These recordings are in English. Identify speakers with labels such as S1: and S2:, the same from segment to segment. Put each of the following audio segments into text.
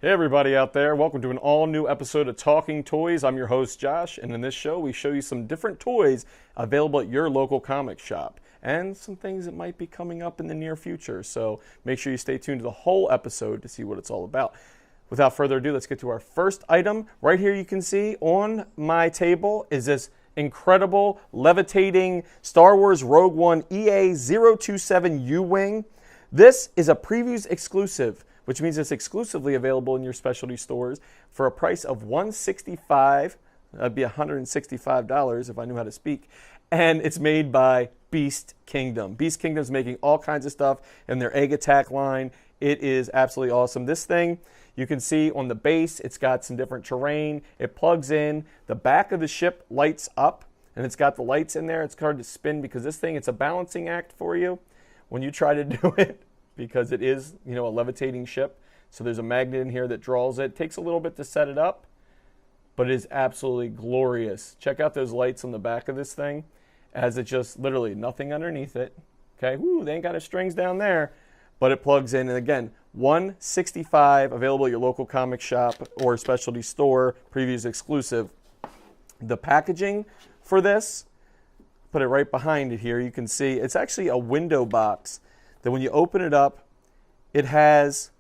S1: Hey everybody out there, welcome to an all new episode of Talking Toys. I'm your host Josh, and in this show we show you some different toys available at your local comic shop and some things that might be coming up in the near future. So make sure you stay tuned to the whole episode to see what it's all about. Without further ado, let's get to our first item. Right here you can see on my table is this incredible levitating Star Wars Rogue One EA-027 U-Wing. This is a previews exclusive, which means it's exclusively available in your specialty stores for a price of $165. That'd be $165 if I knew how to speak. And it's made by Beast Kingdom. Beast Kingdom's making all kinds of stuff in their Egg Attack line. It is absolutely awesome. This thing, you can see on the base, it's got some different terrain. It plugs in. The back of the ship lights up, and it's got the lights in there. It's hard to spin because this thing, it's a balancing act for you when you try to do it, because it is, a levitating ship. So there's a magnet in here that draws it. It takes a little bit to set it up, but it is absolutely glorious. Check out those lights on the back of this thing, as it just literally nothing underneath it. Okay, woo, they ain't got any strings down there, but it plugs in. And again, $165, available at your local comic shop or specialty store, previews exclusive. The packaging for this, put it right behind it here. You can see it's actually a window box that when you open it up, it has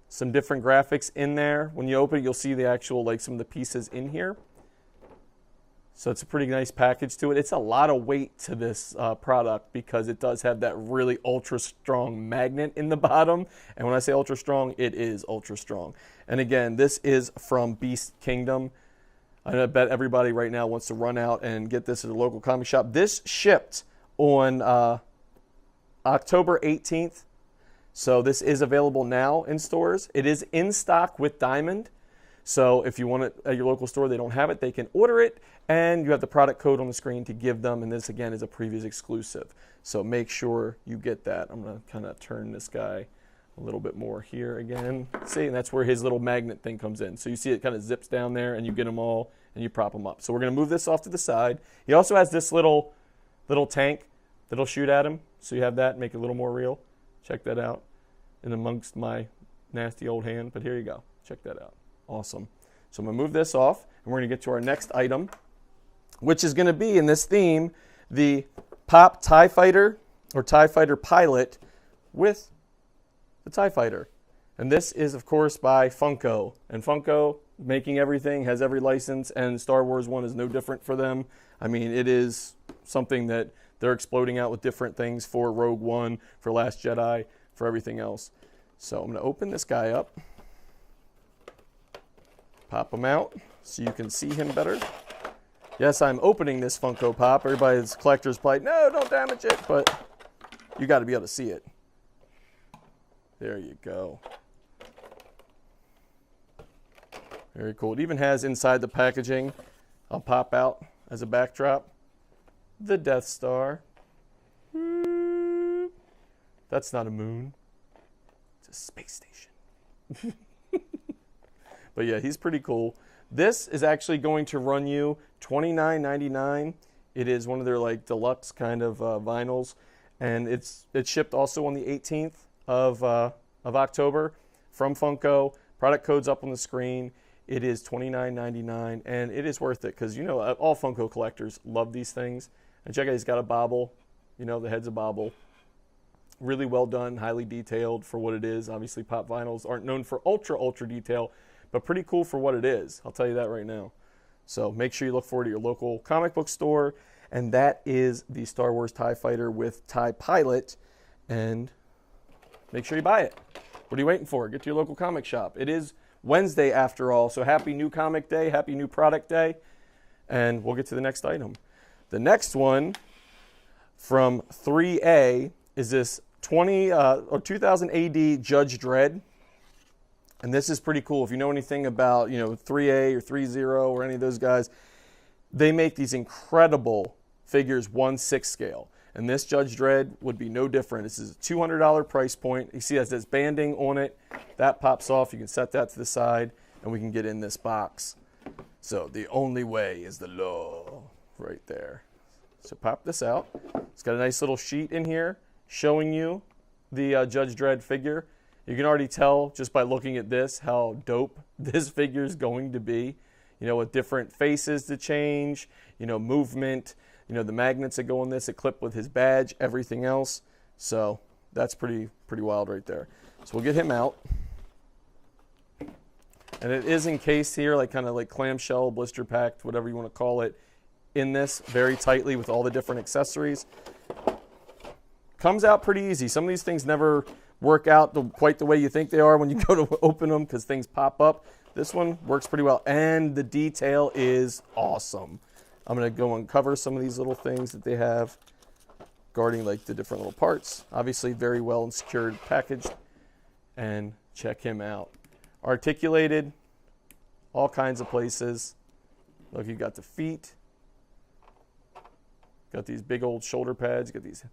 S1: some different graphics in there. When you open it, you'll see the actual, some of the pieces in here. So it's a pretty nice package to it. It's a lot of weight to this product because it does have that really ultra strong magnet in the bottom. And when I say ultra strong, it is ultra strong. And again, this is from Beast Kingdom. I bet everybody right now wants to run out and get this at a local comic shop. This shipped on October 18th. So this is available now in stores. It is in stock with Diamond. So if you want it at your local store, they don't have it, they can order it. And you have the product code on the screen to give them. And this, again, is a previews exclusive. So make sure you get that. I'm going to kind of turn this guy a little bit more here again. See, and that's where his little magnet thing comes in. So you see it kind of zips down there, and you get them all, and you prop them up. So we're going to move this off to the side. He also has this little tank that'll shoot at him. So you have that, make it a little more real. Check that out. In amongst my nasty old hand. But here you go. Check that out. Awesome. So I'm going to move this off, and we're going to get to our next item, which is going to be, in this theme, the Pop TIE Fighter, or TIE Fighter Pilot, with the TIE Fighter. And this is, of course, by Funko. And Funko, making everything, has every license, and Star Wars one is no different for them. I mean, it is something that they're exploding out with different things for Rogue One, for Last Jedi, for everything else. So I'm going to open this guy up, pop him out so you can see him better. Yes, I'm opening this Funko Pop. Everybody's collector's probably, no, don't damage it, but you got to be able to see it. There you go. Very cool. It even has inside the packaging, I'll pop out as a backdrop, the Death Star. That's not a moon. It's a space station. But yeah, he's pretty cool. This is actually going to run you $29.99. It is one of their deluxe kind of vinyls, and it's shipped also on the 18th of October from Funko. Product code's up on the screen. It is $29.99, and it is worth it because all Funko collectors love these things. And check out, he's got a bobble. The head's a bobble. Really well done, highly detailed for what it is. Obviously, pop vinyls aren't known for ultra detail, but pretty cool for what it is. I'll tell you that right now. So make sure you look forward to your local comic book store. And that is the Star Wars TIE Fighter with TIE Pilot. And make sure you buy it. What are you waiting for? Get to your local comic shop. It is Wednesday after all, so happy new comic day, happy new product day. And we'll get to the next item. The next one from 3A is this 2000 AD Judge Dredd. And this is pretty cool. If you know anything about 3A or 3.0 or any of those guys, they make these incredible figures 1/6 scale. And this Judge Dredd would be no different. This is a $200 price point. You see it has banding on it. That pops off. You can set that to the side, and we can get in this box. So the only way is the law right there. So pop this out. It's got a nice little sheet in here showing you the Judge Dredd figure. You can already tell just by looking at this how dope this figure is going to be. You know, with different faces to change, you know, movement, you know, the magnets that go on this, equipped with his badge, everything else. So that's pretty wild right there. So we'll get him out. And it is encased here, like kind of like clamshell, blister packed, whatever you want to call it, in this very tightly with all the different accessories. Comes out pretty easy. Some of these things never work out quite the way you think they are when you go to open them because things pop up. This one works pretty well, and the detail is awesome. I'm going to go uncover some of these little things that they have guarding like the different little parts. Obviously very well and secured packaged, and check him out. Articulated, all kinds of places. Look, you got the feet, got these big old shoulder pads, got these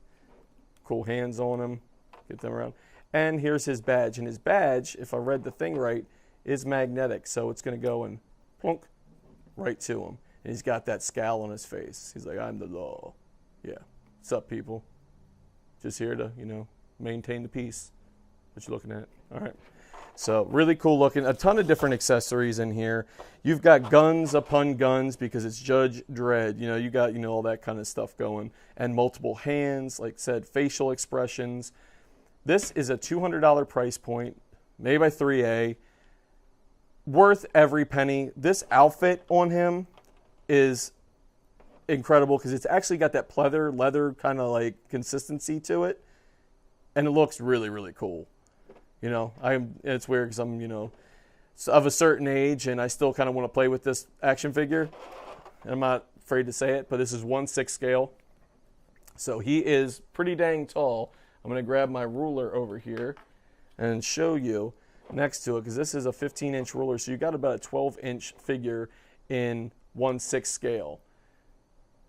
S1: cool hands on him, get them around. And here's his badge, and his badge, if I read the thing right, is magnetic, so it's going to go and plunk right to him. And he's got that scowl on his face. He's like, I'm the law. Yeah. What's up, people? Just here to, you know, maintain the peace. What you looking at? All right. So really cool looking. A ton of different accessories in here. You've got guns upon guns because it's Judge Dredd. You know, you got, you know, all that kind of stuff going. And multiple hands, like I said, facial expressions. This is a $200 price point, made by ThreeA. Worth every penny. This outfit on him is incredible because it's actually got that pleather leather kind of like consistency to it, and it looks really, really cool. You know, it's weird because I'm, you know, of a certain age and I still kind of want to play with this action figure. And I'm not afraid to say it, but this is 1/6 scale, so he is pretty dang tall. I'm going to grab my ruler over here and show you next to it, because this is a 15-inch ruler, so you got about a 12-inch figure in 1/6 scale.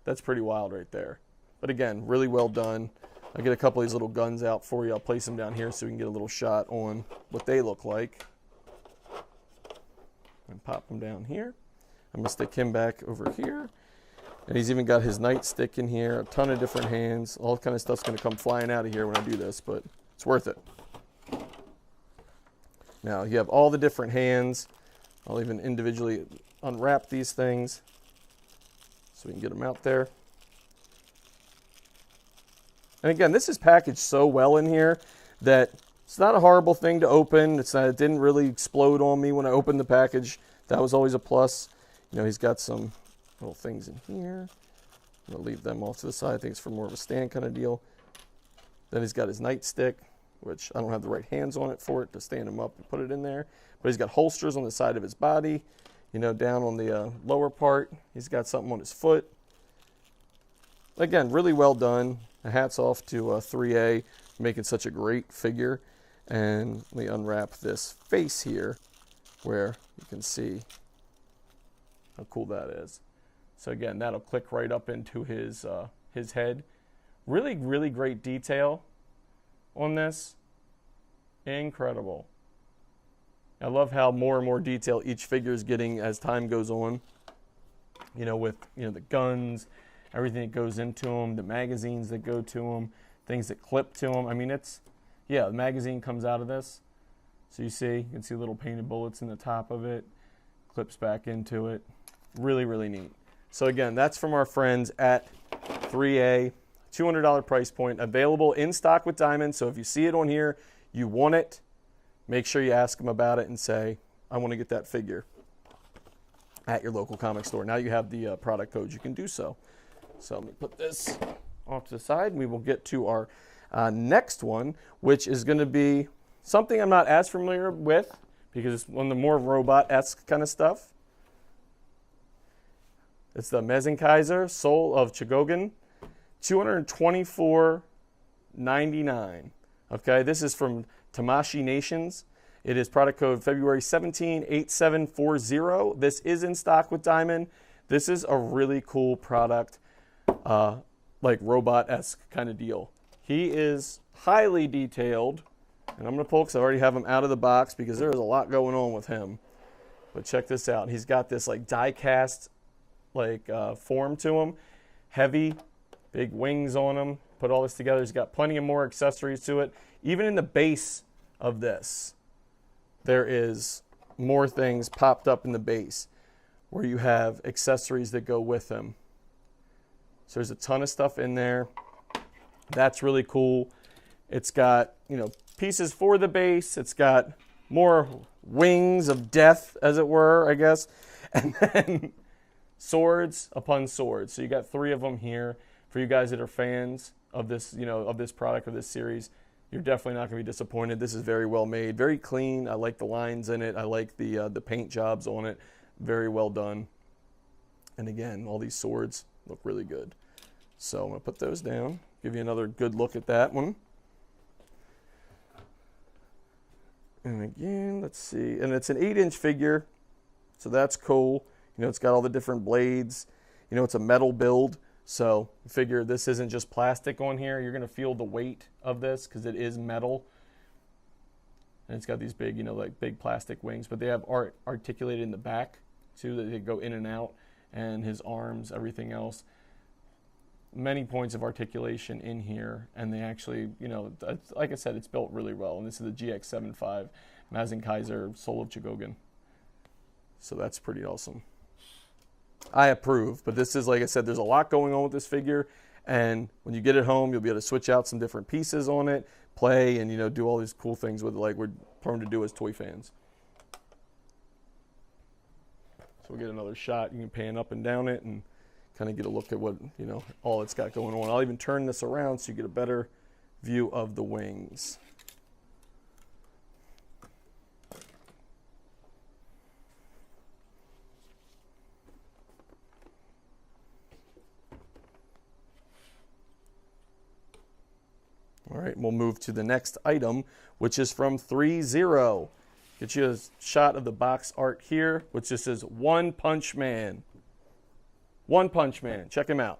S1: That's pretty wild right there. But again, really well done. I'll get a couple of these little guns out for you. I'll place them down here so we can get a little shot on what they look like. And pop them down here. I'm going to stick him back over here. And he's even got his nightstick in here, a ton of different hands. All kind of stuff's going to come flying out of here when I do this, but it's worth it. Now, you have all the different hands. I'll even individually unwrap these things so we can get them out there. And again, this is packaged so well in here that it's not a horrible thing to open. It didn't really explode on me when I opened the package. That was always a plus. You know, he's got some little things in here. I'm going to leave them off to the side. I think it's for more of a stand kind of deal. Then he's got his nightstick, which I don't have the right hands on it for it to stand him up and put it in there. But he's got holsters on the side of his body, you know, down on the lower part. He's got something on his foot. Again, really well done. Hats off to ThreeA for making such a great figure. And let me unwrap this face here where you can see how cool that is. So again, that'll click right up into his head. Really, really great detail on this. Incredible. I love how more and more detail each figure is getting as time goes on. You know, with, you know, the guns, everything that goes into them, the magazines that go to them, things that clip to them. I mean, it's, yeah, the magazine comes out of this. So you can see little painted bullets in the top of it, clips back into it. Really, really neat. So again, that's from our friends at ThreeA. $200 price point, available in stock with Diamond. So if you see it on here, you want it, make sure you ask them about it and say, I want to get that figure at your local comic store. Now you have the product code, you can do so. So let me put this off to the side, and we will get to our next one, which is going to be something I'm not as familiar with because it's one of the more robot-esque kind of stuff. It's the Mezenkaiser Soul of Chogogan, $224.99. Okay, this is from Tamashi Nations. It is product code February 17, 8740. This is in stock with Diamond. This is a really cool product, like robot-esque kind of deal. He is highly detailed, and I'm going to pull because I already have him out of the box because there's a lot going on with him. But check this out. He's got this like die-cast like form to him, heavy, big wings on him. Put all this together. He's got plenty of more accessories to it. Even in the base of this, there is more things popped up in the base where you have accessories that go with them. So there's a ton of stuff in there. That's really cool. It's got, you know, pieces for the base. It's got more wings of death, as it were, I guess. And then swords upon swords. So you got 3 of them here. For you guys that are fans of this, you know, of this product, of this series, you're definitely not going to be disappointed. This is very well made, very clean. I like the lines in it. I like the paint jobs on it. Very well done. And again, all these swords look really good. So I'm going to put those down, give you another good look at that one. And again, let's see. And it's an 8-inch figure, so that's cool. You know, it's got all the different blades. You know, it's a metal build. So figure this isn't just plastic on here. You're going to feel the weight of this because it is metal. And it's got these big, you know, like big plastic wings. But they have articulated in the back, too, that they go in and out. And his arms, everything else. Many points of articulation in here. And they actually, you know, like I said, it's built really well. And this is the GX75 Mazen Kaiser Soul of Chogogan. So that's pretty awesome. I approve, but this is, like I said, there's a lot going on with this figure, and when you get it home, you'll be able to switch out some different pieces on it, play, and, you know, do all these cool things with it like we're prone to do as toy fans. So we'll get another shot. You can pan up and down it and kind of get a look at what, you know, all it's got going on. I'll even turn this around so you get a better view of the wings. All right, we'll move to the next item, which is from ThreeA. Get you a shot of the box art here, which just says One Punch Man. One Punch Man. Check him out.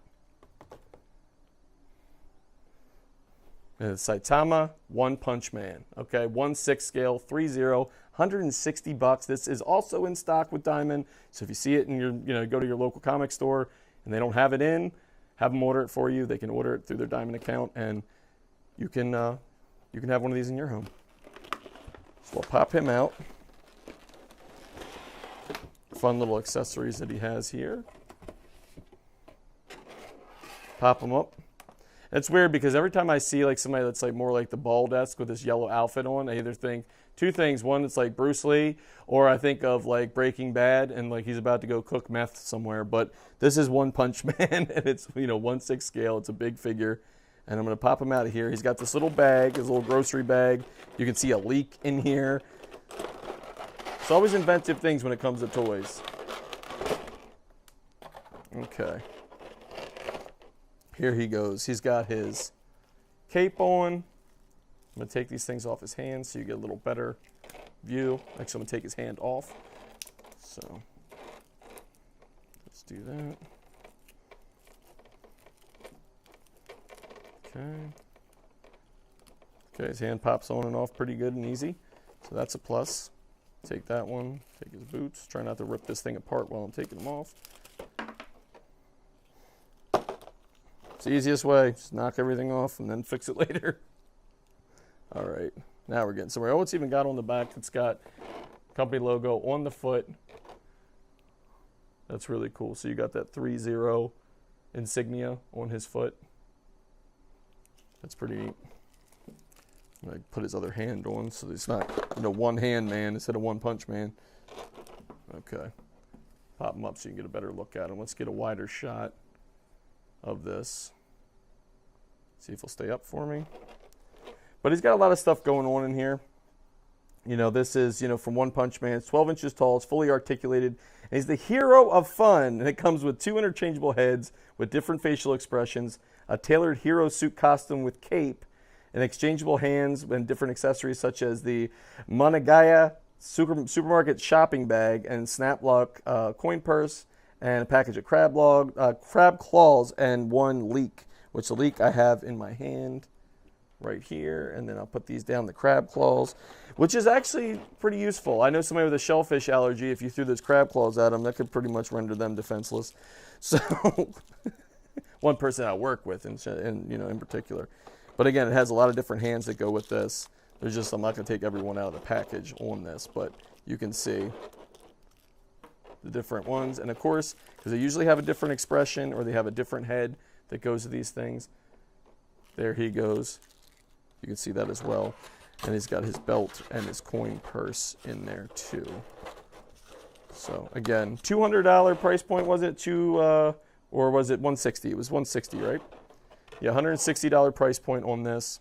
S1: And it's Saitama One Punch Man. Okay, 1/6 scale, 3/0, $160. This is also in stock with Diamond. So if you see it and go to your local comic store and they don't have it in, have them order it for you. They can order it through their Diamond account, and you can have one of these in your home. So we'll pop him out. Fun little accessories that he has here. Pop him up. It's weird because every time I see like somebody that's like more like the Ball-esque with this yellow outfit on, I either think 2 things. One, it's like Bruce Lee, or I think of like Breaking Bad and like he's about to go cook meth somewhere. But this is One Punch Man, and it's, you know, 1/6 scale. It's a big figure. And I'm going to pop him out of here. He's got this little bag, his little grocery bag. You can see a leak in here. It's always inventive things when it comes to toys. Okay. Here he goes. He's got his cape on. I'm going to take these things off his hands so you get a little better view. Actually, I'm going to take his hand off. So let's do that. Okay, his hand pops on and off pretty good and easy. So that's a plus. Take that one, take his boots. Try not to rip this thing apart while I'm taking them off. It's the easiest way. Just knock everything off and then fix it later. All right, now we're getting somewhere. Oh, it's even got on the back. It's got company logo on the foot. That's really cool. So you got that 3-0 insignia on his foot. That's pretty neat. I put his other hand on so he's not, you know, one hand man instead of One Punch Man. Okay. Pop him up so you can get a better look at him. Let's get a wider shot of this. See if he'll stay up for me. But he's got a lot of stuff going on in here. You know, this is, you know, from One Punch Man. It's 12 inches tall. It's fully articulated. And he's the hero of fun. And it comes with 2 interchangeable heads with different facial expressions, a tailored hero suit costume with cape, and exchangeable hands and different accessories such as the Monagaya supermarket shopping bag and Snaplock coin purse, and a package of crab claws and 1 leek, which the leek I have in my hand right here. And then I'll put these down, the crab claws, which is actually pretty useful. I know somebody with a shellfish allergy, if you threw those crab claws at them, that could pretty much render them defenseless. So one person I work with, and you know, in particular. But again, it has a lot of different hands that go with this. There's just, I'm not going to take everyone out of the package on this, but you can see the different ones. And of course, because they usually have a different expression or they have a different head that goes to these things. There he goes. You can see that as well. And he's got his belt and his coin purse in there too. So again, $200 price point, was it? Or was it $160? It was $160, right? Yeah, $160 price point on this.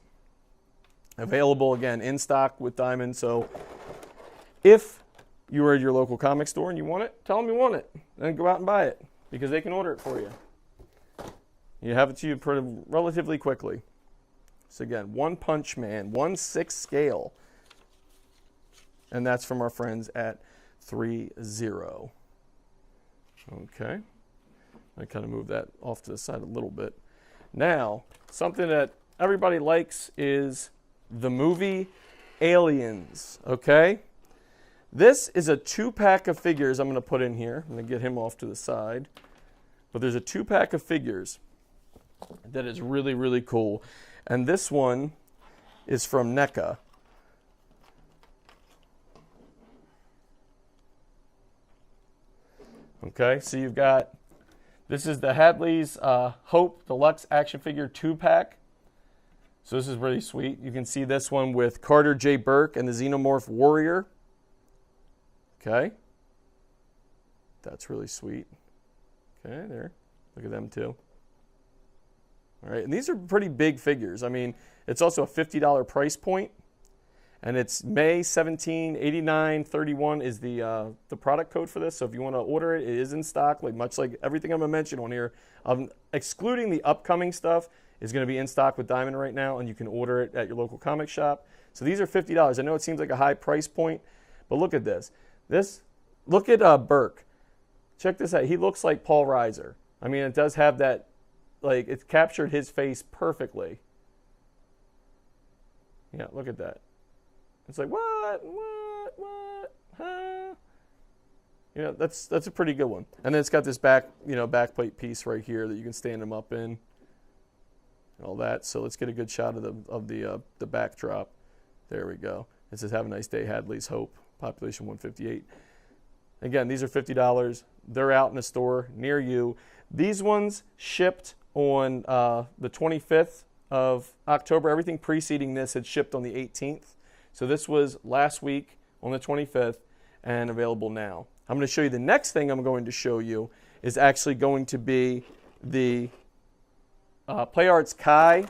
S1: Available again in stock with Diamond. So if you are at your local comic store and you want it, tell them you want it. Then go out and buy it because they can order it for you. You have it to you pretty relatively quickly. So again, One Punch Man, 1/6 scale. And that's from our friends at ThreeA. Okay. I kind of move that off to the side a little bit. Now, something that everybody likes is the movie Aliens, okay? This is a 2-pack of figures I'm going to put in here. I'm going to get him off to the side. But there's a 2-pack of figures that is really, really cool. And this one is from Mecha. Okay, so you've got, this is the Hadley's Hope Deluxe action figure 2-pack. So this is really sweet. You can see this one with Carter J. Burke and the Xenomorph Warrior. Okay. That's really sweet. Okay, there. Look at them too. All right, and these are pretty big figures. I mean, it's also a $50 price point, and it's May 17, 8931 is the product code for this. So if you want to order it, it is in stock, much like everything I'm going to mention on here. Excluding the upcoming stuff is going to be in stock with Diamond right now, and you can order it at your local comic shop. So these are $50. I know it seems like a high price point, but look at this. Look at Burke. Check this out. He looks like Paul Reiser. I mean, it does have that, like, it's captured his face perfectly. Yeah, look at that. It's like, what, huh? You know, that's a pretty good one. And then it's got this backplate piece right here that you can stand them up in. All that. So let's get a good shot of the backdrop. There we go. It says, "Have a nice day, Hadley's Hope, population 158." Again, these are $50. They're out in the store near you. These ones shipped on the 25th of October. Everything preceding this had shipped on the 18th. So this was last week on the 25th and available now. I'm going to show you the next thing I'm going to show you is actually going to be the Playarts Kai.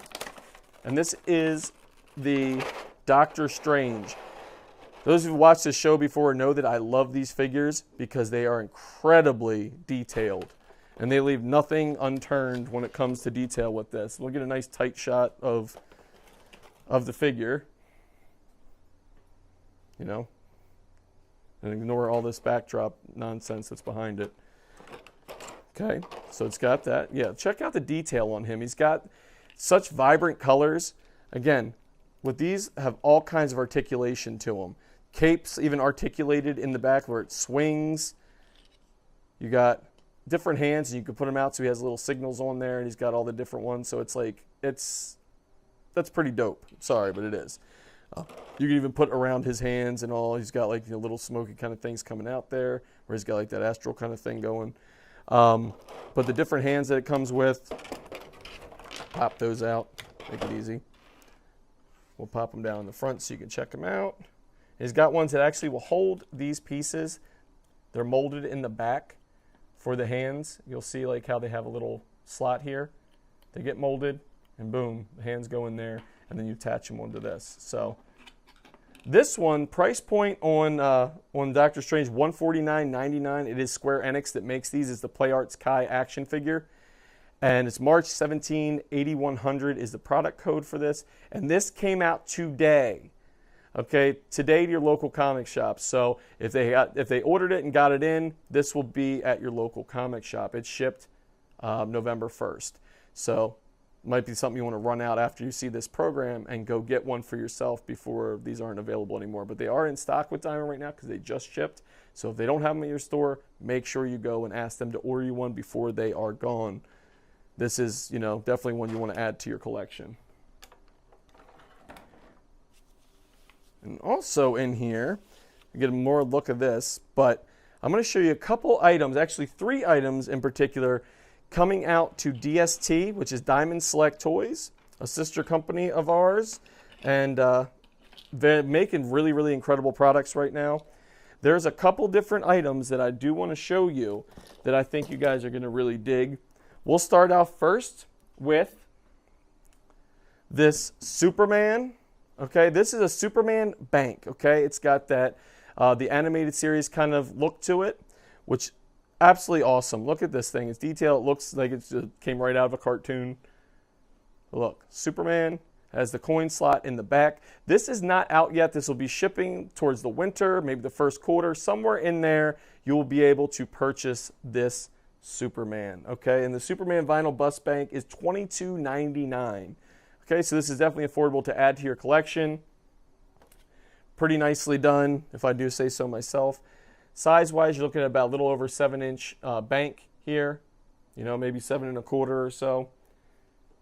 S1: And this is the Doctor Strange. Those who've watched this show before know that I love these figures because they are incredibly detailed. And they leave nothing unturned when it comes to detail with this. We'll get a nice tight shot of the figure. You know? And ignore all this backdrop nonsense that's behind it. Okay, so it's got that. Yeah, check out the detail on him. He's got such vibrant colors. Again, with these have all kinds of articulation to them. Capes even articulated in the back where it swings. You got different hands, and you can put them out so he has little signals on there, and he's got all the different ones. So it's like, that's pretty dope. Sorry, but it is. You can even put around his hands and all. He's got like little smoky kind of things coming out there, where he's got like that astral kind of thing going. But the different hands that it comes with, pop those out, make it easy. We'll pop them down in the front so you can check them out. He's got ones that actually will hold these pieces. They're molded in the back for the hands. You'll see like how they have a little slot here. They get molded, and boom, the hands go in there, and then you attach them onto this. So this one, price point on Doctor Strange, $149.99. It is Square Enix that makes these. It's the Playarts Kai action figure. And it's March 17, 8100 is the product code for this. And this came out today. Okay, today to your local comic shop. So if they ordered it and got it in, this will be at your local comic shop. It's shipped November 1st. So it might be something you want to run out after you see this program and go get one for yourself before these aren't available anymore. But they are in stock with Diamond right now because they just shipped. So if they don't have them at your store, make sure you go and ask them to order you one before they are gone. This is, definitely one you want to add to your collection. And also in here, you get a more look of this, but I'm going to show you a couple items, actually 3 items in particular, coming out to DST, which is Diamond Select Toys, a sister company of ours, and they're making really, really incredible products right now. There's a couple different items that I do want to show you that I think you guys are going to really dig. We'll start off first with this Superman. Okay, this is a Superman bank. Okay, it's got that the animated series kind of look to it, which absolutely awesome. Look at this thing. It's detailed. It looks like it came right out of a cartoon. Look, Superman has the coin slot in the back. This is not out yet. This will be shipping towards the winter, maybe the first quarter. Somewhere in there, you will be able to purchase this Superman. Okay, and the Superman vinyl bust bank is $22.99. Okay, so this is definitely affordable to add to your collection. Pretty nicely done, if I do say so myself. Size-wise, you're looking at about a little over 7-inch bank here. You know, maybe 7 1/4 or so.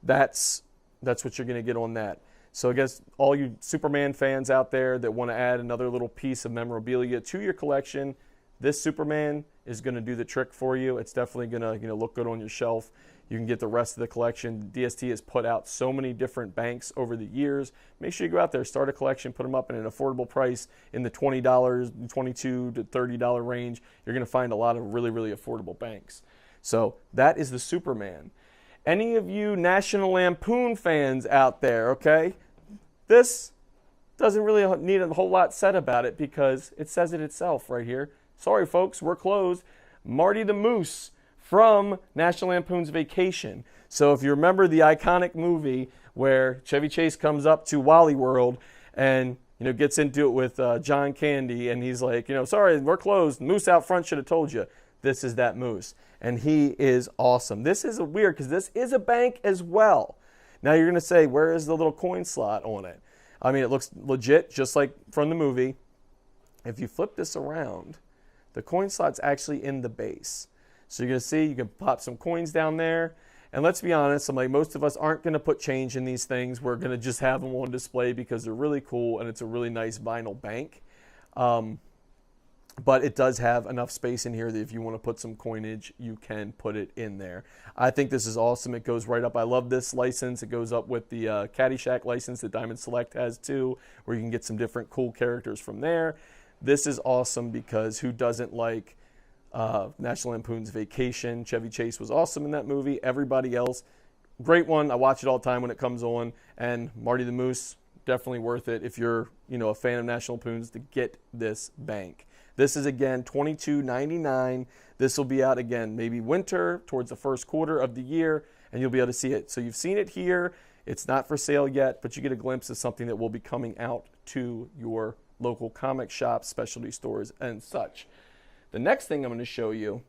S1: That's what you're going to get on that. So I guess all you Superman fans out there that want to add another little piece of memorabilia to your collection, this Superman is going to do the trick for you. It's definitely going to look good on your shelf. You can get the rest of the collection. DST has put out so many different banks over the years. Make sure you go out there, start a collection, put them up at an affordable price in the $20, $22 to $30 range. You're going to find a lot of really, really affordable banks. So that is the Superman. Any of you National Lampoon fans out there, okay? This doesn't really need a whole lot said about it because it says it itself right here. Sorry, folks, we're closed. Marty the Moose from National Lampoon's Vacation. So if you remember the iconic movie where Chevy Chase comes up to Wally World and gets into it with John Candy, and he's like, sorry, we're closed. Moose out front should have told you. This is that Moose, and he is awesome. This is weird because this is a bank as well. Now you're going to say, where is the little coin slot on it? I mean, it looks legit, just like from the movie. If you flip this around, the coin slot's actually in the base. So you're going to see you can pop some coins down there. And let's be honest, most of us aren't going to put change in these things. We're going to just have them on display because they're really cool and it's a really nice vinyl bank. But it does have enough space in here that if you want to put some coinage, you can put it in there. I think this is awesome. It goes right up. I love this license. It goes up with the Caddyshack license that Diamond Select has too, where you can get some different cool characters from there. This is awesome because who doesn't like National Lampoon's Vacation? Chevy Chase was awesome in that movie. Everybody else, great one. I watch it all the time when it comes on. And Marty the Moose, definitely worth it if you're a fan of National Lampoon's to get this bank. This is, again, $22.99. This will be out, again, maybe winter, towards the first quarter of the year, and you'll be able to see it. So you've seen it here. It's not for sale yet, but you get a glimpse of something that will be coming out to your local comic shops, specialty stores, and such. The next thing I'm going to show you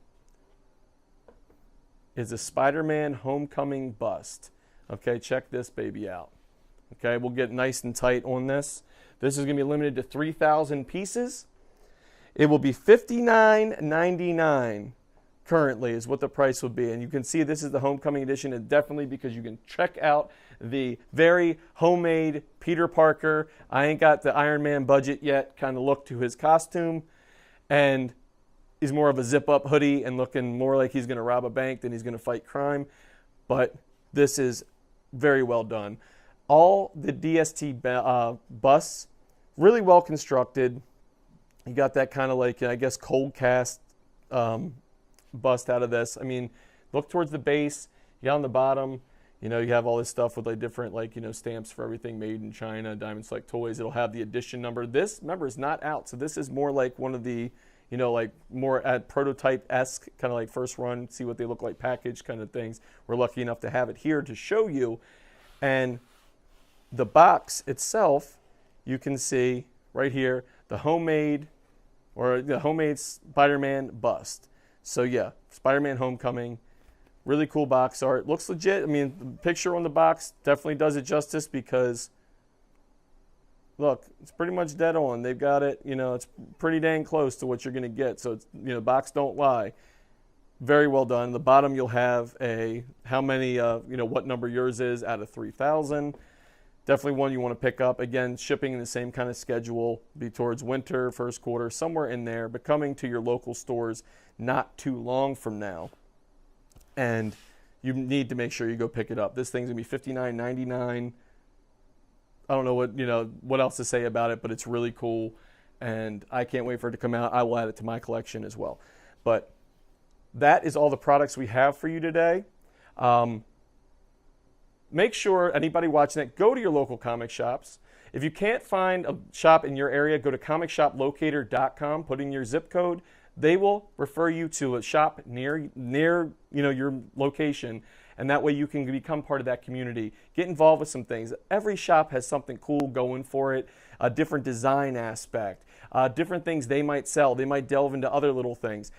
S1: is a Spider-Man Homecoming bust. Okay, check this baby out. Okay, we'll get nice and tight on this. This is going to be limited to 3,000 pieces. It will be $59.99 currently is what the price would be. And you can see this is the Homecoming edition, and definitely because you can check out the very homemade Peter Parker, I ain't got the Iron Man budget yet kind of look to his costume. And he's more of a zip-up hoodie and looking more like he's going to rob a bank than he's going to fight crime. But this is very well done. All the DST busts, really well constructed. You got that kind of like, I guess, cold cast bust out of this. I mean, look towards the base. You got on the bottom, you have all this stuff with like different stamps for everything made in China, Diamond Select Toys. It'll have the edition number. This, remember, is not out. So this is more like one of the, like more at prototype-esque, kind of like first run, see what they look like package kind of things. We're lucky enough to have it here to show you. And the box itself, you can see right here, the homemade Spider-Man bust. So yeah, Spider-Man Homecoming, really cool box art. Looks legit. I mean, the picture on the box definitely does it justice because, look, it's pretty much dead on. They've got it, it's pretty dang close to what you're going to get. So it's, box don't lie. Very well done. The bottom you'll have how many, what number yours is out of 3,000. Definitely one you want to pick up. Again, shipping in the same kind of schedule, be towards winter, first quarter, somewhere in there, but coming to your local stores not too long from now. And you need to make sure you go pick it up. This thing's going to be $59.99. I don't know what else to say about it, but it's really cool, and I can't wait for it to come out. I will add it to my collection as well. But that is all the products we have for you today. Make sure, anybody watching it, go to your local comic shops. If you can't find a shop in your area, go to comicshoplocator.com, put in your zip code. They will refer you to a shop near your location, and that way you can become part of that community. Get involved with some things. Every shop has something cool going for it, a different design aspect, different things they might sell. They might delve into other little things.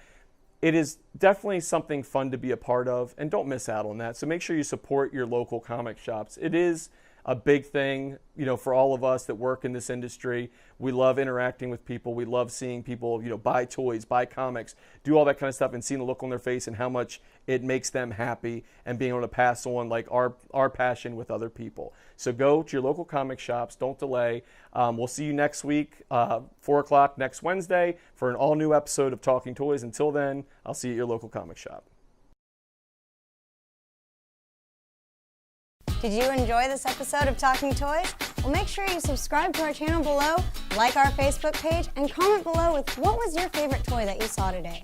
S1: It is definitely something fun to be a part of, and don't miss out on that. So make sure you support your local comic shops. It is a big thing, for all of us that work in this industry. We love interacting with people. We love seeing people, buy toys, buy comics, do all that kind of stuff, and seeing the look on their face and how much it makes them happy, and being able to pass on like our passion with other people. So go to your local comic shops. Don't delay. We'll see you next week, 4 o'clock next Wednesday, for an all-new episode of Talking Toys. Until then, I'll see you at your local comic shop.
S2: Did you enjoy this episode of Talking Toys? Well, make sure you subscribe to our channel below, like our Facebook page, and comment below with what was your favorite toy that you saw today.